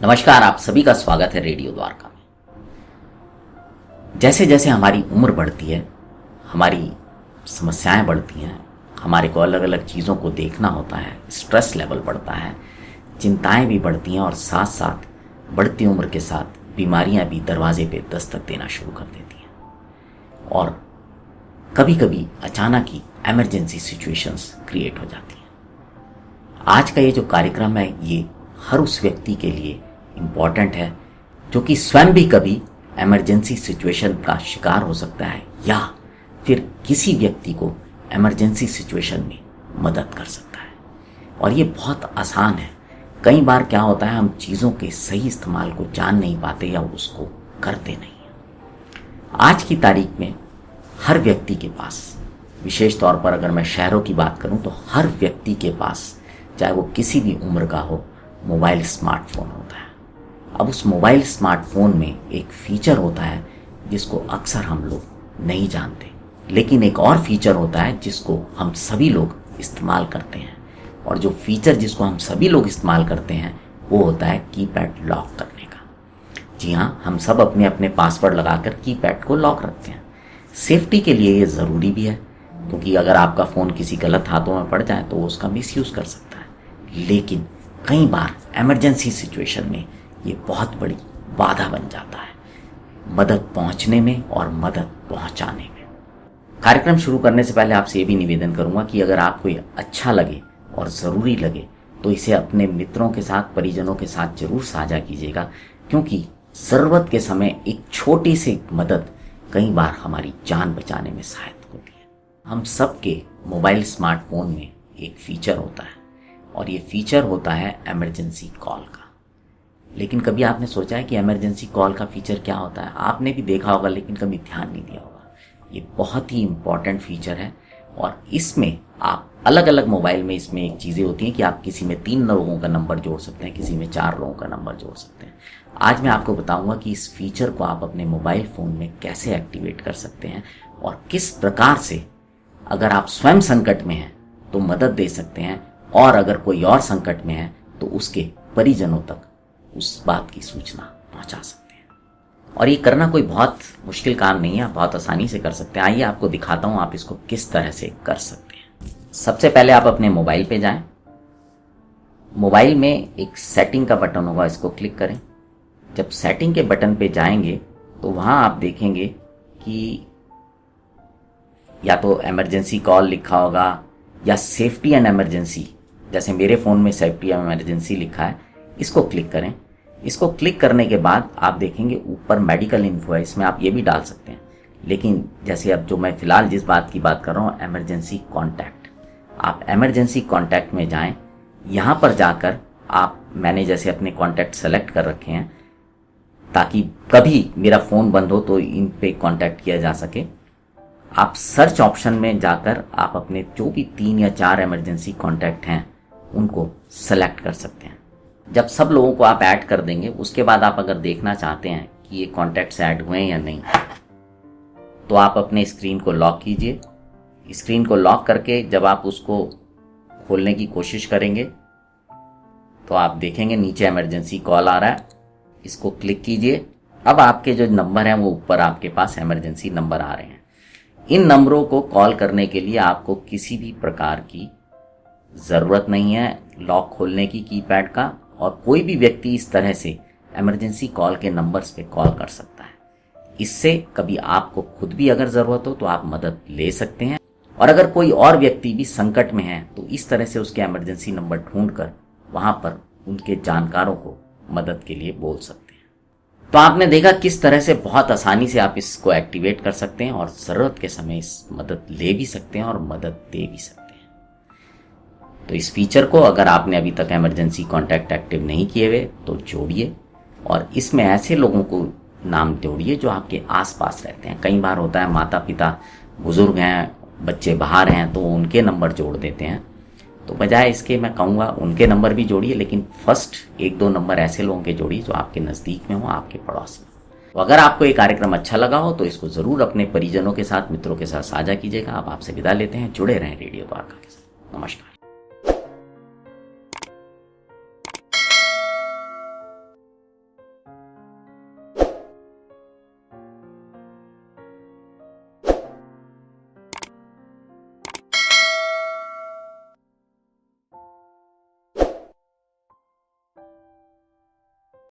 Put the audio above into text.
नमस्कार, आप सभी का स्वागत है रेडियो द्वारका में। जैसे जैसे हमारी उम्र बढ़ती है, हमारी समस्याएं बढ़ती हैं, हमारे को अलग अलग चीज़ों को देखना होता है, स्ट्रेस लेवल बढ़ता है, चिंताएं भी बढ़ती हैं और साथ साथ बढ़ती उम्र के साथ बीमारियां भी दरवाजे पे दस्तक देना शुरू कर देती हैं और कभी कभी अचानक ही इमरजेंसी सिचुएशंस क्रिएट हो जाती हैं। आज का ये जो कार्यक्रम है ये हर उस व्यक्ति के लिए इम्पॉर्टेंट है जो कि स्वयं भी कभी इमरजेंसी सिचुएशन का शिकार हो सकता है या फिर किसी व्यक्ति को इमरजेंसी सिचुएशन में मदद कर सकता है। और ये बहुत आसान है। कई बार क्या होता है, हम चीज़ों के सही इस्तेमाल को जान नहीं पाते या उसको करते नहीं हैं। आज की तारीख में हर व्यक्ति के पास, विशेष तौर पर अगर मैं शहरों की बात करूं तो हर व्यक्ति के पास, चाहे वो किसी भी उम्र का हो, मोबाइल स्मार्टफोन होता है। अब उस मोबाइल स्मार्टफोन में एक फीचर होता है जिसको अक्सर हम लोग नहीं जानते, लेकिन एक और फीचर होता है जिसको हम सभी लोग इस्तेमाल करते हैं। और जो फीचर जिसको हम सभी लोग इस्तेमाल करते हैं वो होता है कीपैड लॉक करने का। जी हाँ, हम सब अपने अपने पासवर्ड लगाकर कीपैड को लॉक रखते हैं। सेफ्टी के लिए ये ज़रूरी भी है, क्योंकि अगर आपका फ़ोन किसी गलत हाथों में पड़ जाए तो वो उसका मिसयूज़ कर सकता है। लेकिन कई बार इमरजेंसी सिचुएशन में ये बहुत बड़ी बाधा बन जाता है मदद पहुंचने में और मदद पहुंचाने में। कार्यक्रम शुरू करने से पहले आपसे ये भी निवेदन करूंगा कि अगर आपको ये अच्छा लगे और ज़रूरी लगे तो इसे अपने मित्रों के साथ, परिजनों के साथ जरूर साझा कीजिएगा, क्योंकि ज़रूरत के समय एक छोटी सी मदद कई बार हमारी जान बचाने में सहायक होती है। हम सबके मोबाइल स्मार्टफोन में एक फीचर होता है और ये फीचर होता है इमरजेंसी कॉल का। लेकिन कभी आपने सोचा है कि इमरजेंसी कॉल का फीचर क्या होता है? आपने भी देखा होगा लेकिन कभी ध्यान नहीं दिया होगा। ये बहुत ही इम्पॉर्टेंट फीचर है और इसमें आप अलग अलग मोबाइल में इसमें एक चीज़ें होती हैं कि आप किसी में 3 लोगों का नंबर जोड़ सकते हैं, किसी में 4 लोगों का नंबर जोड़ सकते हैं। आज मैं आपको बताऊंगा कि इस फीचर को आप अपने मोबाइल फ़ोन में कैसे एक्टिवेट कर सकते हैं और किस प्रकार से अगर आप स्वयं संकट में हैं तो मदद दे सकते हैं, और अगर कोई और संकट में है तो उसके परिजनों तक उस बात की सूचना पहुंचा सकते हैं। और ये करना कोई बहुत मुश्किल काम नहीं है, आप बहुत आसानी से कर सकते हैं। आइए आपको दिखाता हूं आप इसको किस तरह से कर सकते हैं। सबसे पहले आप अपने मोबाइल पे जाएं। मोबाइल में एक सेटिंग का बटन होगा, इसको क्लिक करें। जब सेटिंग के बटन पे जाएंगे तो वहां आप देखेंगे कि या तो इमरजेंसी कॉल लिखा होगा या सेफ्टी एंड इमरजेंसी, जैसे मेरे फ़ोन में सेफ्टी एंड इमरजेंसी लिखा है। इसको क्लिक करें। इसको क्लिक करने के बाद आप देखेंगे ऊपर मेडिकल इन्फो है, इसमें आप ये भी डाल सकते हैं। लेकिन जैसे अब जो मैं फ़िलहाल जिस बात की बात कर रहा हूँ, इमरजेंसी कॉन्टैक्ट, आप इमरजेंसी कॉन्टैक्ट में जाएं। यहाँ पर जाकर मैंने जैसे अपने कॉन्टैक्ट सेलेक्ट कर रखे हैं ताकि कभी मेरा फ़ोन बंद हो तो इन पे कॉन्टैक्ट किया जा सके। आप सर्च ऑप्शन में जाकर आप अपने जो भी 3 या 4 इमरजेंसी कॉन्टैक्ट हैं उनको सेलेक्ट कर सकते हैं। जब सब लोगों को आप ऐड कर देंगे, उसके बाद आप अगर देखना चाहते हैं कि ये कॉन्टैक्ट्स ऐड हुए हैं या नहीं, तो आप अपने स्क्रीन को लॉक कीजिए। स्क्रीन को लॉक करके जब आप उसको खोलने की कोशिश करेंगे तो आप देखेंगे नीचे इमरजेंसी कॉल आ रहा है। इसको क्लिक कीजिए। अब आपके जो नंबर हैं वो ऊपर आपके पास इमरजेंसी नंबर आ रहे हैं। इन नंबरों को कॉल करने के लिए आपको किसी भी प्रकार की ज़रूरत नहीं है लॉक खोलने की कीपैड का, और कोई भी व्यक्ति इस तरह से इमरजेंसी कॉल के नंबर्स पे कॉल कर सकता है। इससे कभी आपको खुद भी अगर ज़रूरत हो तो आप मदद ले सकते हैं, और अगर कोई और व्यक्ति भी संकट में है तो इस तरह से उसके इमरजेंसी नंबर ढूंढकर वहाँ पर उनके जानकारों को मदद के लिए बोल सकते हैं। तो आपने देखा किस तरह से बहुत आसानी से आप इसको एक्टिवेट कर सकते हैं और ज़रूरत के समय इस मदद ले भी सकते हैं और मदद दे भी सकते हैं। तो इस फीचर को अगर आपने अभी तक इमरजेंसी कॉन्टैक्ट एक्टिव नहीं किए हुए तो जोड़िए, और इसमें ऐसे लोगों को नाम जोड़िए जो आपके आसपास रहते हैं। कई बार होता है माता पिता बुजुर्ग हैं, बच्चे बाहर हैं, तो उनके नंबर जोड़ देते हैं। तो बजाय इसके मैं कहूँगा उनके नंबर भी जोड़िए, लेकिन फर्स्ट 1-2 नंबर ऐसे लोगों के जोड़िए जो आपके नज़दीक में हो, आपके पड़ोस में। तो अगर आपको ये कार्यक्रम अच्छा लगा हो तो इसको ज़रूर अपने परिजनों के साथ, मित्रों के साथ साझा कीजिएगा। आप आपसे विदा लेते हैं। जुड़े रहें रेडियो द्वारका के साथ। नमस्कार।